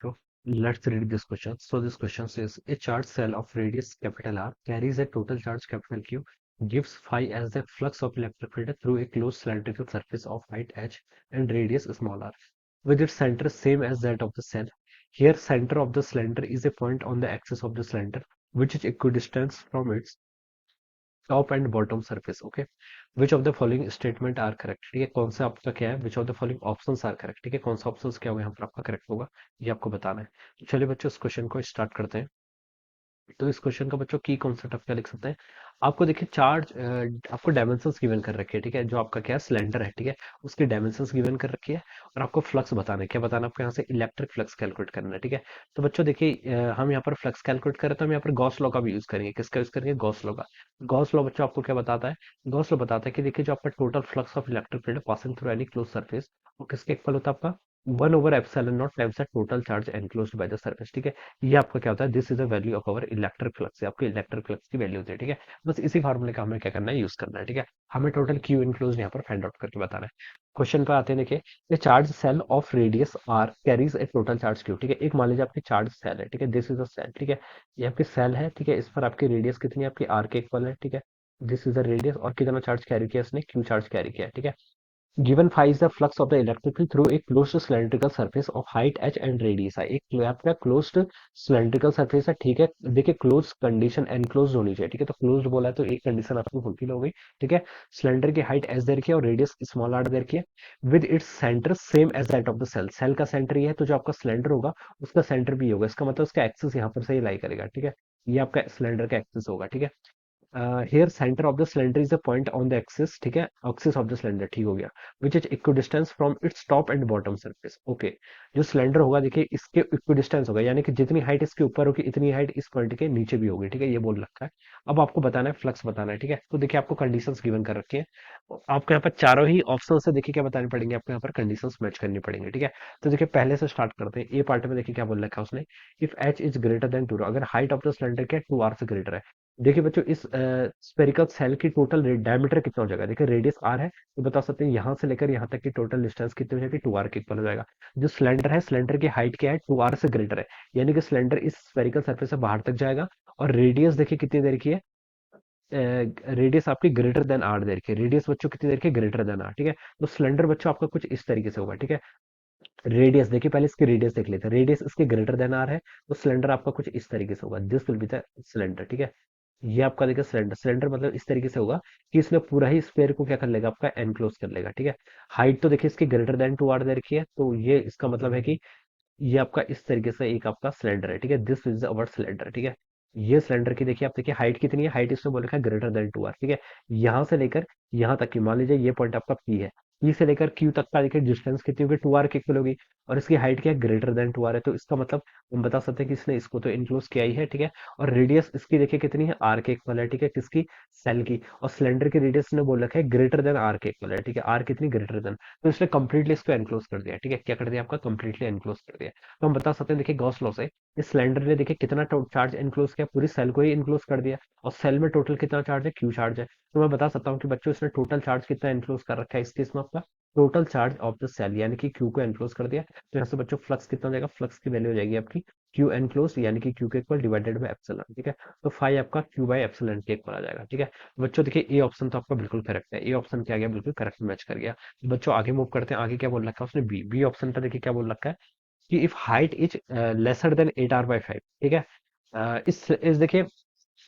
So let's read this question. So this question says a charge cell of radius capital R carries a total charge capital Q, gives phi as the flux of electric field through a closed cylindrical surface of height h and radius small r, with its center same as that of the cell. Here center of the cylinder is a point on the axis of the cylinder which is equidistant from its top and bottom surface okay which of the following statement are correct ठीक है कौन सा आपका क्या है which of the following options are correct ठीक है कौन सा ऑप्शंस क्या होगा यहाँ पर आपका करेक्ट होगा ये आपको बताना है तो चलिए बच्चों इस क्वेश्चन को स्टार्ट करते हैं तो इस क्वेश्चन का बच्चों की कॉन्सेप्ट आप क्या लिख सकते हैं आपको देखिए चार्ज आपको डायमेंशंस गिवन कर रखे हैं ठीक है जो आपका क्या सिलेंडर है ठीक है उसकी डायमेंशंस गिवन कर रखी है और आपको फ्लक्स बताना है क्या बताना है आपको यहाँ से इलेक्ट्रिक फ्लक्स कैलकुलेट करना है ठीक है तो बच्चों देखिए हम यहाँ पर फ्लक्स कैलकुलेट करें तो हम यहाँ पर गॉस लॉ का भी यूज करेंगे किसका यूज करेंगे गॉस लॉ का गॉस लॉ बच्चों आपको क्या बताता है गॉस लॉ बताता है कि देखिए जो आपका total flux of electric field passing through any close surface वो किसके इक्वल होता है आपका 1/एप्सिलॉन not times the total charge enclosed by the surface ठीक है ये आपका क्या होता है this is the value of our electric flux आपके इलेक्ट्रिक फ्लक्स की वैल्यू होती है ठीक है बस इसी फार्मूले का हमें क्या करना है यूज करना है ठीक है हमें टोटल क्यू इनक्लोज यहाँ पर फाइंड आउट करके बताना है क्वेश्चन पे आते हैं देखिए a charge shell of radius R carries a total charge Q ठीक है एक मान लीजिए आपकी चार्ज सेल है ठीक है दिस इज अ सेल ठीक है ये आपकी सेल है ठीक है इस पर आपकी रेडियस कितनी है आपकी आर के इक्वल है ठीक है दिस इज द रेडियस और कितना चार्ज कैरी किया इसने क्यू चार्ज कैरी किया ठीक है given phi is the flux of the electric field through a closed cylindrical surface of height h and radius है एक आपका closed cylindrical surface है ठीक है देखिए closed condition enclosed होनी चाहिए ठीक है तो closed बोला है तो एक कंडीशन आपकी फुलफिल हो गई ठीक है सिलेंडर की हाइट एच देर की है और रेडियस स्मॉल आर देर की है with its centre same as that of the shell shell का सेंटर ये है तो जो आपका सिलेंडर होगा उसका सेंटर भी होगा इसका मतलब उसका एक्सिस यहाँ पर से ही लाई करेगा ठीक है ये आपका सिलेंडर का एक्सिस होगा ठीक है here centre of the cylinder is a point on the axis ठीक है एक्सिस ऑफ द सिलेंडर ठीक हो गया which is equidistance from its top and bottom surface okay जो सिलेंडर होगा देखिए इसके इक्विडिस्टेंस होगा यानी कि जितनी हाइट इसके ऊपर होगी इतनी हाइट इस पॉइंट के नीचे भी होगी ठीक है ये बोल रखा है अब आपको बताना है फ्लक्स बताना है ठीक है तो देखिए आपको कंडीशंस गिवन कर रखी है आपको यहाँ पर चारों ही ऑप्शन से देखिए क्या बताने पड़ेंगे आपको यहाँ पर कंडीशंस मैच करनी पड़ेंगे ठीक है तो देखिए पहले से स्टार्ट करते हैं ए पार्ट में देखिए क्या बोल रखा है उसने if H is greater than 2 अगर हाइट ऑफ द सिलेंडर क्या 2 आर से ग्रेटर है देखिए बच्चों इस स्पेरिकल सेल की टोटल डायमीटर कितना हो जाएगा देखिए रेडियस आर है तो बता सकते हैं यहाँ से लेकर यहाँ तक की टोटल डिस्टेंस कितनी हो जाएगी 2 आर के इक्वल हो जाएगा जो सिलेंडर है सिलेंडर की हाइट क्या है 2 आर से ग्रेटर है यानी कि सिलेंडर इस स्पेरिकल सरफेस से बाहर तक जाएगा और रेडियस देखिए कितनी देर की है रेडियस आपकी ग्रेटर देन आर देर की रेडियस बच्चों कितनी देर की ग्रेटर देन आर ठीक है तो सिलेंडर बच्चों आपका कुछ इस तरीके से होगा ठीक है रेडियस देखिए पहले इसकी रेडियस देख लेते हैं रेडियस इसके ग्रेटर देन आर है तो सिलेंडर आपका कुछ इस तरीके से होगा this will be the cylinder ठीक है ये आपका देखिए सिलेंडर सिलेंडर मतलब इस तरीके से होगा कि इसमें पूरा ही स्पेयर को क्या कर लेगा आपका एनक्लोज कर लेगा ठीक है हाइट तो देखिए इसकी ग्रेटर देन 2 आर दे रखी है तो ये इसका मतलब है कि ये आपका इस तरीके से एक आपका सिलेंडर है ठीक है दिस इज अवर सिलेंडर ठीक है ये सिलेंडर की देखिए आप देखिए हाइट कितनी है हाइट इसमें बोल रखा है ग्रेटर देन 2 आर ठीक है यहाँ से लेकर यहाँ तक की मान लीजिए ये पॉइंट आपका पी है पी से लेकर क्यू तक का देखिए डिस्टेंस कितनी होगी 2 आर की इक्वल होगी और इसकी हाइट क्या है ग्रेटर देन 2 आर है तो इसका मतलब हम बता सकते हैं कि इसने इसको तो इनक्लोज किया ही है ठीक है और रेडियस इसकी देखिए कितनी है आर के इक्वल है ठीक है किसकी सेल की और सिलेंडर की रेडियस ने बोल रखा है ग्रेटर देन आर के इक्वल है ठीक है आर कितनी ग्रेटर देन तो इसने कंप्लीटली इसको एनक्लोज कर दिया ठीक है क्या कर दिया आपका कंप्लीटली एनक्लोज कर दिया तो हम बता सकते हैं देखिए गॉस लॉ से इस सिलेंडर ने देखिए कितना चार्ज एनक्लोज किया पूरी सेल को ही एनक्लोज कर दिया और सेल में टोटल कितना चार्ज है क्यू चार्ज है तो मैं बता सकता हूँ कि बच्चों इसने टोटल चार्ज कितना एनक्लोज कर रखा है इस केस में आपका total charge of the shell यानी कि क्यू को एनक्लोज कर दिया तो यहाँ से बच्चों फ्लक्स कितना हो जाएगा फ्लक्स की वैल्यू हो जाएगी आपकी क्यू एनक्लोज यानी कि क्यू के इक्वल डिवाइडेड बाय एप्सिलॉन ठीक है तो फाई आपका क्यू बाय एप्सिलॉन के इक्वल आ जाएगा ठीक है बच्चों देखिए ए ऑप्शन तो आपका बिल्कुल करेक्ट है ए ऑप्शन क्या गया बिल्कुल करेक्ट मैच कर गया बच्चों आगे मूव करते हैं आगे क्या बोल रखा है उसने बी बी ऑप्शन पर देखिए क्या बोल रखा है कि if height is lesser than 8r/5 ठीक है इस देखिए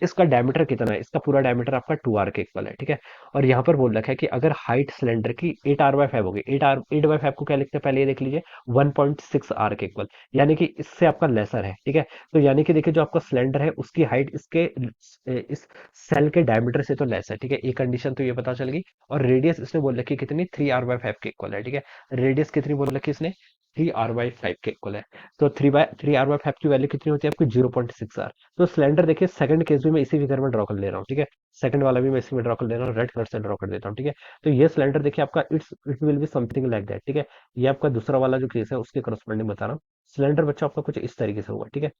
इसका डायमीटर कितना है इसका पूरा डायमीटर आपका 2 आर के इक्वल है ठीक है और यहाँ पर बोल रखा है कि अगर हाइट सिलेंडर की 8r/5 होगी 8r/5 को क्या लिखते हैं पहले ये देख लीजिए 1.6 आर के इक्वल यानी कि इससे आपका लेसर है ठीक है तो यानी कि देखिए जो आपका सिलेंडर है उसकी हाइट इसके इस सेल के डायमीटर से तो लेस है ठीक है एक कंडीशन तो ये पता चल गई और रेडियस इसने बोल रखी है कितनी 3r/5 के इक्वल है ठीक है रेडियस कितनी बोल रखी है इसने 3r/5 के इक्वल है तो 3r/5 की वैल्यू कितनी होती है आपकी 0.6 आर तो सिलेंडर देखिए सेकंड केस भी मैं इसी फिगर में ड्रॉ कर ले रहा हूँ ठीक है सेकंड वाला भी मैं इसी में ड्रॉ कर ले रहा हूँ रेड कलर से ड्रॉ कर देता हूँ ठीक है तो ये सिलेंडर देखिए आपका it will be something like that ठीक है ये आपका दूसरा वाला जो केस है उसके करस्पॉन्डिंग बता रहा हूँ सिलेंडर बच्चों आपका कुछ इस तरीके से होगा ठीक है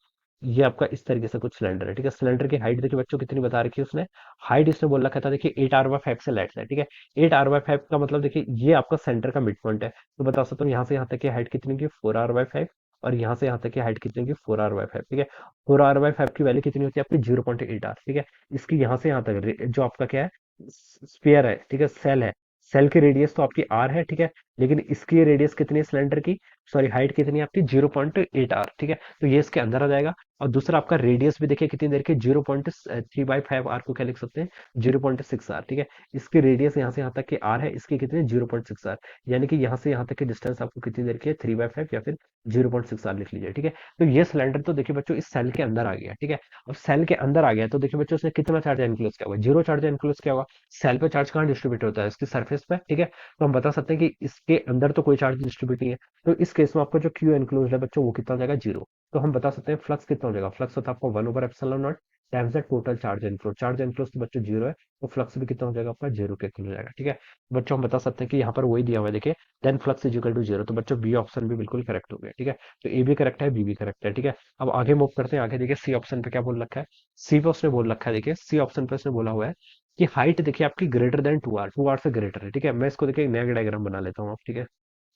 ये आपका इस तरीके से कुछ सिलेंडर है ठीक है सिलेंडर की हाइट देखिए बच्चों कितनी बता रखी है उसने हाइट इसने बोल रखा था देखिए 8r/5 से लेट्स है ठीक है 8r/5 का मतलब देखिए ये आपका सेंटर का मिड पॉइंट है तो बता सकता हूँ यहाँ से यहाँ तक की हाइट कितनी की 4r/5 और यहाँ से यहाँ तक की हाइट कितनी होगी 4r/5, ठीक है। 4r/5 की वैल्यू कितनी होती है आपकी 0.8r, ठीक है। इसकी यहाँ से यहाँ तक जो आपका क्या है स्फीयर है, ठीक है, सेल है, सेल की रेडियस तो आपकी आर है, ठीक है, लेकिन इसकी रेडियस कितनी है सिलेंडर की, सॉरी हाइट कितनी है आपकी 0.8r, ठीक है। तो ये इसके अंदर आ जाएगा। और दूसरा आपका रेडियस भी देखिए कितनी देर की 0.3/5 आर को क्या लिख सकते हैं 0.6r, ठीक है। इसकी रेडियस यहाँ से यहाँ तक की आर है, इसकी कितनी 0.6r, यानी कि यहाँ से यहाँ तक की डिस्टेंस आपको कितनी देर की है 3/5 या फिर 0.6r लिख लीजिए, ठीक है। तो ये सिलेंडर तो देखिए बच्चों इस सेल के अंदर आ गया, ठीक है। अब सेल के अंदर आ गया तो देखिए बच्चों उसने कितना चार्ज एनक्लोज किया हुआ, जीरो चार्ज एनक्लोज किया हुआ। सेल पे चार्ज कहाँ डिस्ट्रीब्यूट होता है इसकी सरफेस पे, ठीक है। तो हम बता सकते हैं कि इसके अंदर तो कोई चार्ज डिस्ट्रीब्यूट नहीं है। तो इस केस में आपका जो क्यू एनक्लोज है बच्चों वो कितना हो जाएगा 0। तो हम बता सकते हैं फ्लक्स कितना हो जाएगा, फ्लक्स होता है आपका 1/ε0 times the total charge enclose, charge enclose तो बच्चों 0 है, तो फ्लक्स भी कितना हो जाएगा आपका 0 के इक्वल हो जाएगा, ठीक है। बच्चों हम बता सकते हैं कि यहाँ पर वही दिया हुआ है देखिए, then flux is equal to 0, तो बच्चों बी ऑप्शन भी बिल्कुल करेक्ट हो गया, ठीक है। तो ए भी करेक्ट है, बी भी करेक्ट है, ठीक है। अब आगे मूव करते हैं, आगे देखिए सी ऑप्शन पे क्या बोल रखा है। सी पे उसने बोल रखा है, देखिए सी ऑप्शन पे उसने बोला हुआ है कि हाइट देखिए आपकी ग्रेटर देन 2r, 2r से ग्रेटर है, ठीक है। मैं इसको देखिए एक नया डायग्राम बना लेता हूँ आप, ठीक है।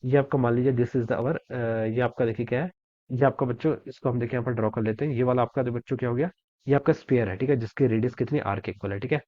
ये आपका मान लीजिए दिस इज द अवर, ये आपका देखिए क्या है, ये आपका बच्चों इसको हम देखिए यहाँ पर ड्रॉ कर लेते हैं। ये वाला आपका जो बच्चों क्या हो गया, ये आपका स्पेयर है, ठीक है, जिसकी रेडियस कितनी आर के इक्वल है, ठीक है।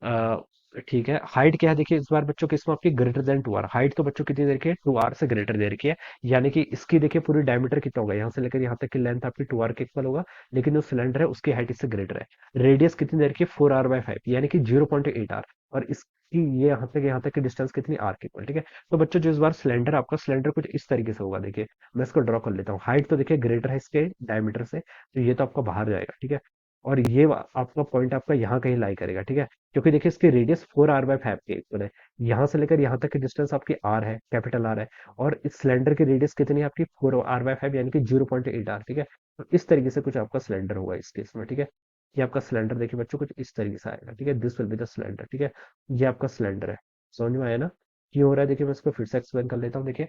अ, ठीक है, हाइट क्या है देखिए इस बार बच्चों किसमें आपकी ग्रेटर देन 2r, हाइट तो बच्चों कितनी दे रखी है 2r से ग्रेटर दे रखी है, यानी कि इसकी देखिए पूरी डायमीटर कितना होगा यहाँ से लेकर यहाँ तक की लेंथ आपकी 2r के इक्वल होगा, लेकिन जो सिलेंडर है उसकी हाइट इससे ग्रेटर है। रेडियस कितनी दे रखी है 4r/5, यानी कि 0.8r, और इसकी ये यहाँ तक की डिस्टेंस कितनी आर के इक्वल, ठीक है। तो बच्चों जो इस बार सिलेंडर आपका सिलेंडर कुछ इस तरीके से होगा, देखिए मैं इसको ड्रॉ कर लेता हूँ। हाइट तो देखिए ग्रेटर है इसके डायमीटर से, तो ये तो आपका बाहर जाएगा, ठीक है। और ये आपका पॉइंट आपका यहाँ कहीं लाई करेगा, ठीक है, क्योंकि देखिए इसकी रेडियस 4r/5 के इक्वल है। यहाँ से लेकर यहाँ तक की डिस्टेंस आपकी आर है, कैपिटल आर है, और इस सिलेंडर की रेडियस कितनी है आपकी 4r/5, यानी कि 0.8r, ठीक है। तो इस तरीके से कुछ आपका सिलेंडर होगा इस केस में, ठीक है। ये आपका सिलेंडर देखिए बच्चों कुछ इस तरीके से आएगा, ठीक है, this will be the cylinder, ठीक है। ये आपका सिलेंडर है, समझ में आया ना। क्यों हो रहा है देखिए मैं इसको फिर से एक्सप्लेन कर लेता हूँ, देखिए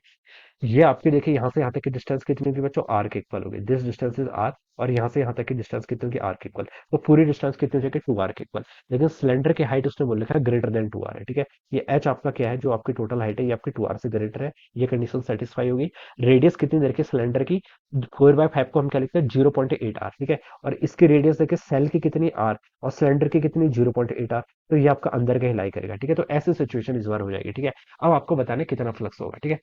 ये आपकी देखिए यहाँ से यहाँ तक की डिस्टेंस कितनी होगी बच्चों आर के इक्वल होगी, दिस डिस्टेंस इज आर, और यहाँ से यहाँ तक की डिस्टेंस कितनी होगी आर के इक्वल। तो पूरी डिस्टेंस कितनी हो जाएगी 2r के इक्वल, लेकिन सिलेंडर की हाइट उसने बोल रखा है ग्रेटर देन 2r है, ठीक है। ये h आपका क्या है, जो आपकी टोटल हाइट है ये आपकी 2r से ग्रेटर है, ये कंडीशन सेटिस्फाई होगी। रेडियस कितनी दे रखी है सिलेंडर की 4/5 को हम क्या लिखते हैं 0.8r, ठीक है। और इसकी रेडियस देखिए सेल की कितनी r और सिलेंडर की कितनी 0.8r, तो ये आपका अंदर कहीं लाई करेगा, ठीक है। तो ऐसी सिचुएशन इस बार हो जाएगी, ठीक है। अब आपको बताने कितना फ्लक्स होगा, ठीक है।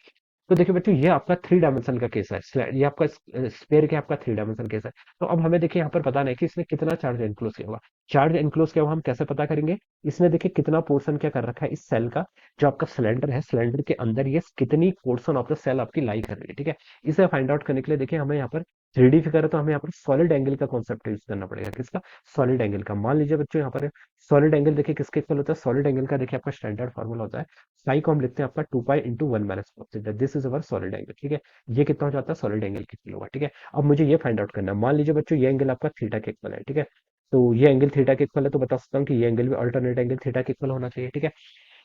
तो देखिए बच्चों ये आपका थ्री डायमेंशन का केस है, ये आपका स्पेयर क्या आपका थ्री डायमेंशन केस है। तो अब हमें देखिए यहाँ पर पता नहीं कि इसने कितना चार्ज एनक्लोज किया हुआ, चार्ज एनक्लोज किया हुआ हम कैसे पता करेंगे। इसने देखिए कितना पोर्शन क्या कर रखा है इस सेल का, जो आपका सिलेंडर है सिलेंडर के अंदर ये कितनी पोर्शन ऑफ द सेल आपकी लाई कर रही है, ठीक है। इसे फाइंड आउट करने के लिए देखिए हमें यहाँ पर 3D फिगर है, तो हमें यहाँ पर सॉलिड एंगल का कॉन्सेप्ट यूज करना पड़ेगा, किसका, सॉलिड एंगल का। मान लीजिए बच्चों यहाँ पर सॉलिड एंगल देखिए किसके इक्वल होता है, सॉलिड एंगल का देखिए आपका स्टैंडर्ड फॉर्मूला होता है साई को हम लिखते हैं आपका 2π × 1 - cos θ, this is our solid angle, ठीक है। ये कितना हो जाता है सॉलिड एंगल कितना होगा, ठीक है। अब मुझे ये फाइंड आउट करना है, मान लीजिए बच्चों ये एंगल आपका थीटा के इक्वल है, ठीक है। तो ये एंगल थीटा के इक्वल है, तो बता सकता हूँ कि ये एंगल भी अल्टरनेट एंगल थीटा के इक्वल होना चाहिए, ठीक है।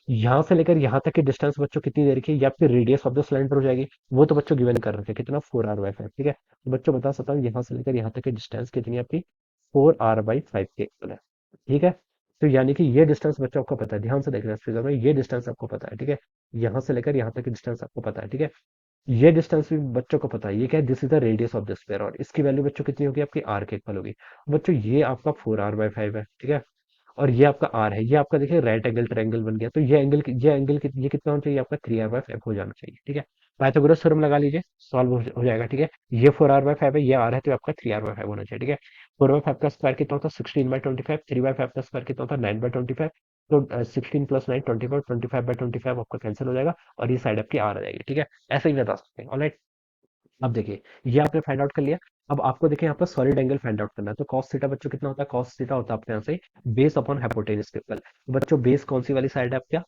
यहाँ से लेकर यहाँ तक की डिस्टेंस बच्चों कितनी देर की, ये आपकी रेडियस ऑफ द सिलेंडर हो जाएगी, वो तो बच्चों गिवन कर रखे हैं कितना 4r/5, ठीक है। तो बच्चों बता सकता हूँ यहाँ से लेकर यहाँ तक की डिस्टेंस कितनी है आपकी 4r/5 के इक्वल है, ठीक है। तो यानी कि ये डिस्टेंस बच्चों आपको पता है, ध्यान से देखना इस फिगर में, ये डिस्टेंस आपको पता है, ठीक है। यहाँ से लेकर यहाँ तक की डिस्टेंस आपको पता है, ठीक है। ये डिस्टेंस भी बच्चों को पता है, ये क्या है, this is the radius of the sphere, और इसकी वैल्यू बच्चों कितनी होगी आपकी आर के इक्वल होगी। बच्चों ये आपका 4r/5 है, ठीक है। और ये आपका आर है, ये आपका देखिए राइट एंगल ट्रायंगल बन गया, तो ये कितना होना चाहिए आपका 3r/5 हो जाना चाहिए, ठीक है। पाइथागोरस थ्योरम लगा लीजिए, सॉल्व हो जाएगा, ठीक है। ये 4r/5 है, ये आर है, तो आपका 3r/5 होना चाहिए, ठीक है। 4/5 का स्क्वायर कितना होता है 16/25, 3/5 का स्क्वायर कितना होता है 9/25, तो 16 + 9 24, 25/25 आपका कैंसिल हो जाएगा, और ये साइड आपकी आर आ जाएगी, ठीक है। ऐसे ही बता सकते हैं, ऑलराइट। अब देखिए ये आपने फाइंड आउट कर लिया। अब आपको देखिए यहाँ पर सॉलिड एंगल फाइंड आउट करना है, तो कॉस थीटा बच्चों कितना होता है, कॉस थीटा होता है आपके यहाँ से बेस अपॉन हाइपोटेनस के इक्वल। बच्चों बेस कौन सी वाली साइड है आपका,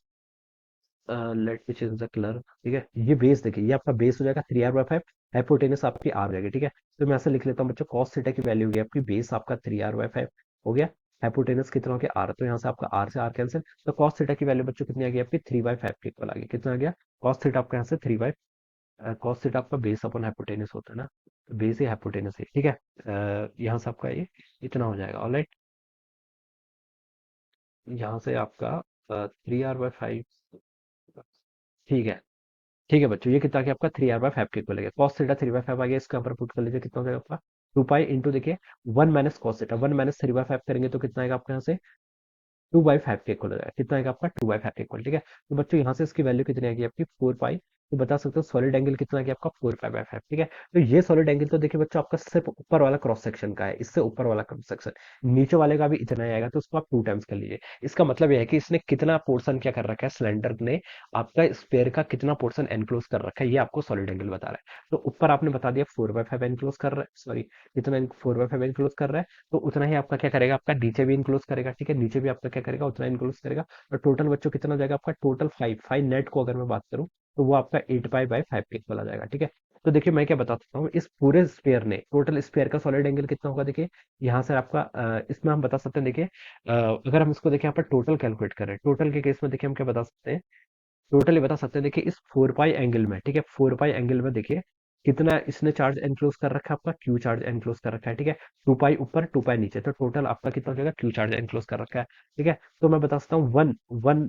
let me change the colour, ठीक है। ये बेस देखिए ये आपका बेस हो जाएगा 3r/5, हाइपोटेनस आपकी आर हो जाएगी, ठीक है। तो मैं ऐसे लिख लेता हूँ बच्चों, कॉस थीटा की वैल्यू होगी आपकी बेस आपका 3r/5 हो गया, हाइपोटेनस कितना हो गया आर, तो यहाँ से आपका आर से आर कैंसिल, तो कॉस थीटा की वैल्यू बच्चों कितनी आ गई आपकी 3/5 के इक्वल आ गई, कितना आ गया कॉस थीटा आपका यहाँ से 3, कॉस थीटा आपका बेस अपॉन हाइपोटेनस होता है ना, तो बेस ही हाइपोटेनस है, ठीक है। यहाँ से आपका ये इतना हो जाएगा, ऑलराइट। यहाँ से आपका 3r/5, ठीक है। ठीक है बच्चों, ये कितना आ गया आपका 3r/5 के इक्वल है। कॉस थीटा 3/5 आ गया, इसके ऊपर पुट कर लीजिए, कितना हो जाएगा आपका 2 पाई इंटू, देखिए 1 - cos थीटा, 1 - 3/5 करेंगे तो कितना आएगा आपके यहाँ से 2/5 के इक्वल हो जाएगा। कितना आएगा आपका 2/5 के इक्वल, ठीक है। तो बच्चों यहाँ से इसकी वैल्यू कितनी आएगी आपकी 4 पाई। तो बता सकते हो सॉलिड एंगल कितना आ गया आपका 4 पाई/5, ठीक है। तो ये सॉलिड एंगल तो देखिए बच्चों आपका सिर्फ ऊपर वाला क्रॉस सेक्शन का है, इससे ऊपर वाला क्रॉस सेक्शन, नीचे वाले का भी इतना ही आएगा, तो उसको आप 2 टाइम्स कर लीजिए। इसका मतलब यह है कि इसने कितना पोर्सन क्या कर रखा है, सिलेंडर ने आपका स्पेयर का कितना पोर्सन एनक्लोज कर रखा है, ये आपको सॉलिड एंगल बता रहा है। तो ऊपर आपने बता दिया 4/5 एनक्लोज कर रहा है, सॉरी कितना 4/5 एनक्लोज कर रहा है, तो उतना ही आपका क्या करेगा, आपका नीचे भी इनक्लोज करेगा, ठीक है, नीचे भी आपका क्या करेगा, उतना इनक्लोज करेगा। और टोटल बच्चों कितना हो जाएगा आपका, टोटल 5 नेट को अगर मैं बात करूं तो वो आपका 8 पाई/5 के इक्वल आ जाएगा, ठीक है। तो देखिए मैं क्या बता सकता हूँ, इस पूरे स्पेयर ने, टोटल स्पेयर का सॉलिड एंगल कितना होगा, देखिए यहाँ से आपका इसमें हम बता सकते हैं, देखिए अगर हम इसको देखिए यहाँ पर टोटल कैलकुलेट करें, टोटल के केस में देखिए हम क्या बता सकते हैं, टोटली बता सकते हैं, देखिए इस 4 पाई एंगल में, ठीक है, 4 पाई एंगल में देखिए कितना इसने चार्ज एनक्लोज कर रखा है, आपका क्यू चार्ज एनक्लोज कर रखा है, ठीक है। 2 पाई ऊपर 2 पाई नीचे, तो टोटल आपका कितना हो जाएगा, क्यू चार्ज एनक्लोज कर रखा है, ठीक है। तो मैं बता सकता हूँ one one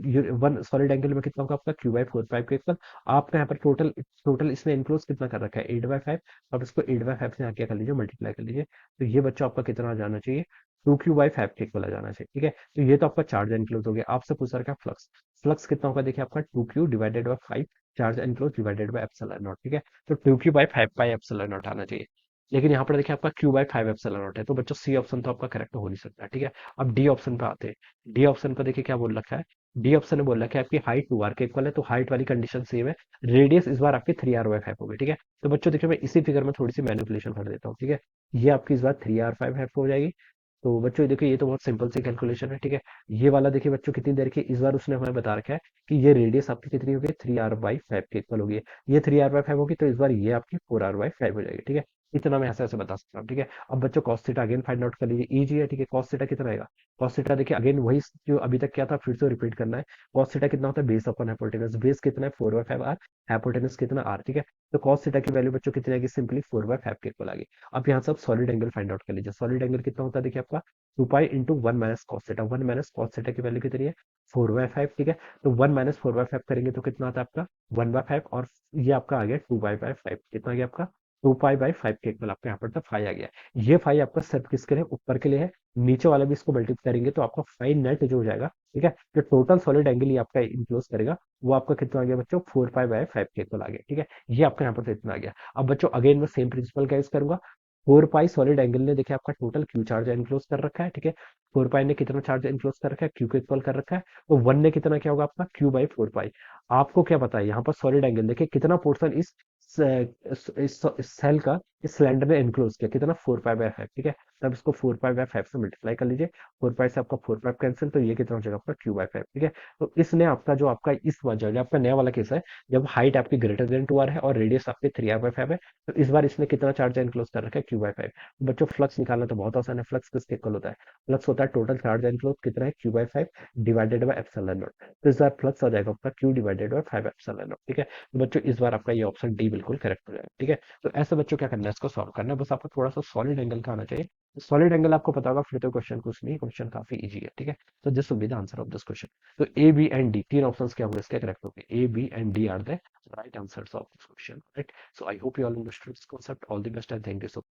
one solid angle में कितना होगा आपका Q/4 पाई के इक्वल। आपका यहाँ पर टोटल टोटल इसने एनक्लोज कितना कर रखा है 8/5। अब इसको 8/5 से आगे कर लीजिए, मल्टीप्लाई कर लीजिए, तो ये बच्चों आपका कितना आ जाना चाहिए, 2Q/5 के इक्वल आ जाना चाहिए, ठीक है। तो ये तो आपका चार्ज एनक्लोज हो गया। आपसे पूछ रखा है फ्लक्स, फ्लक्स कितना होगा, देखिए आपका 2Q/5 charge enclose divided by epsilon not, ठीक है। तो 2Q/5 पाई एप्सिलॉन नॉट आना चाहिए। लेकिन यहाँ पर देखिए आपका Q/5 एप्सिलॉन नॉट है, तो बच्चों सी ऑप्शन तो आपका करेक्ट हो नहीं सकता, ठीक है। अब डी ऑप्शन पे आते हैं। डी ऑप्शन पे देखिए क्या बोल रखा है, डी ऑप्शन ने बोल रखा है आपकी हाइट 2r के इक्वल है, तो हाइट वाली कंडीशन सेम है। रेडियस इस बार आपकी 3r/5 हो गई, ठीक है। तो बच्चों देखिए मैं इसी फिगर में थोड़ी सी मैनिपुलेशन कर देता हूँ, ठीक है। ये आपकी इस बार 3r/5 हो जाएगी। तो बच्चों देखिए ये तो बहुत सिंपल सी कैलकुलेशन है, ठीक है। ये वाला देखिए बच्चों कितनी देर की, इस बार उसने हमें बता रखा है कि ये रेडियस आपकी कितनी होगी 3r/5 के इक्वल होगी। ये 3r/5 होगी, तो इस बार ये आपकी 4r/5 हो जाएगी, ठीक है। इतना मैं ऐसे ऐसे बता सकता हूँ, ठीक है। अब बच्चों cos theta again find out कर लीजिए, इजी है, ठीक है। कॉस थीटा कितना आएगा, कॉस थीटा देखिए अगेन वही जो अभी तक क्या था फिर से रिपीट करना है। कॉस थीटा कितना होता है, बेस अपॉन हाइपोटेनस, बेस कितना है 4/5 आर, हाइपोटेनस कितना आर, ठीक है। तो कॉस थीटा की वैल्यू बच्चों कितनी आएगी, सिंपली 4/5 के इक्वल आ गई। अब यहाँ से आप सॉलिड एंगल फाइंड आउट कर लीजिए। सॉलिड एंगल कितना होता है, देखिए आपका 2 pi into 1 - cos theta, 1 - cos theta की वैल्यू कितनी है 4/5, ठीक है। तो 1 - 4/5 करेंगे तो कितना आता है आपका 1/5, और ये आपका आ गया 2 पाई/5, कितना आ गया आपका 2 पाई/5 के इक्वल, आपका यहाँ पर तो 5 आ गया। ये 5 आपका सिर्फ किसके लिए, ऊपर के लिए है। नीचे वाला भी इसको मल्टीप्लाई करेंगे तो आपका 5 नेट जो हो जाएगा, ठीक है। जो टोटल सॉलिड एंगल ये आपका इंक्लोज करेगा, वो आपका कितना आ गया बच्चों 4 पाई/5 के इक्वल आ गया, ठीक है। ये आपका यहाँ पर तो इतना आ गया। अब बच्चों अगेन मैं सेम प्रिंसिपल का यूज करूंगा। 4 पाई सॉलिड एंगल ने देखिए आपका टोटल क्यू चार्ज एनक्लोज कर रखा है, ठीक है। 4 पाई ने कितना चार्ज एनक्लोज कर रखा है, क्यू को इक्वल कर रखा है। तो 1 ने कितना क्या होगा आपका Q/4 पाई। आपको क्या पता है यहाँ पर सॉलिड एंगल देखिए कितना पोर्शन इस सेल का, इस सिलेंडर ने एनक्लोज किया, कितना 4 पाई/5, ठीक है। तब इसको 4 पाई/5 से मल्टीप्लाई कर लीजिए, 4 पाई से आपका 4 पाई कैंसिल, तो ये कितना हो जाएगा आपका Q/5, ठीक है। तो इसने आपका जो आपका इस वजह जो आपका नया वाला केस है, जब हाइट आपकी ग्रेटर देन 2r है और रेडियस आपकी 3r/5 है, तो इस बार इसने कितना चार्ज एनक्लोज कर रखा है Q/5। तो बच्चों फ्लक्स निकालना तो बहुत आसान है, फ्लक्स किसके इक्वल होता है, फ्लक्स होता है टोटल चार्ज एनक्लोज कितना है Q/5 divided by epsilon not. तो इस बार फ्लक्स आ जाएगा आपका Q divided by 5 epsilon not, ठीक है। तो बच्चों इस बार आपका ये ऑप्शन डी बिल्कुल करेक्ट हो जाएगा, ठीक है। तो ऐसे बच्चों क्या करना है, इसको सॉल्व करना है, बस आपको थोड़ा सा सॉलिड एंगल का आना चाहिए। सॉलिड एंगल आपको पता होगा फिर तो क्वेश्चन कुछ नहीं, क्वेश्चन काफी इजी है, ठीक है। तो this will be the answer of this question. तो ए बी एंड डी तीन ऑप्शंस क्या होंगे इसके करेक्ट होंगे, A B and D are the right answers of this question, right. So I hope you all understood this concept. All the best and thank you so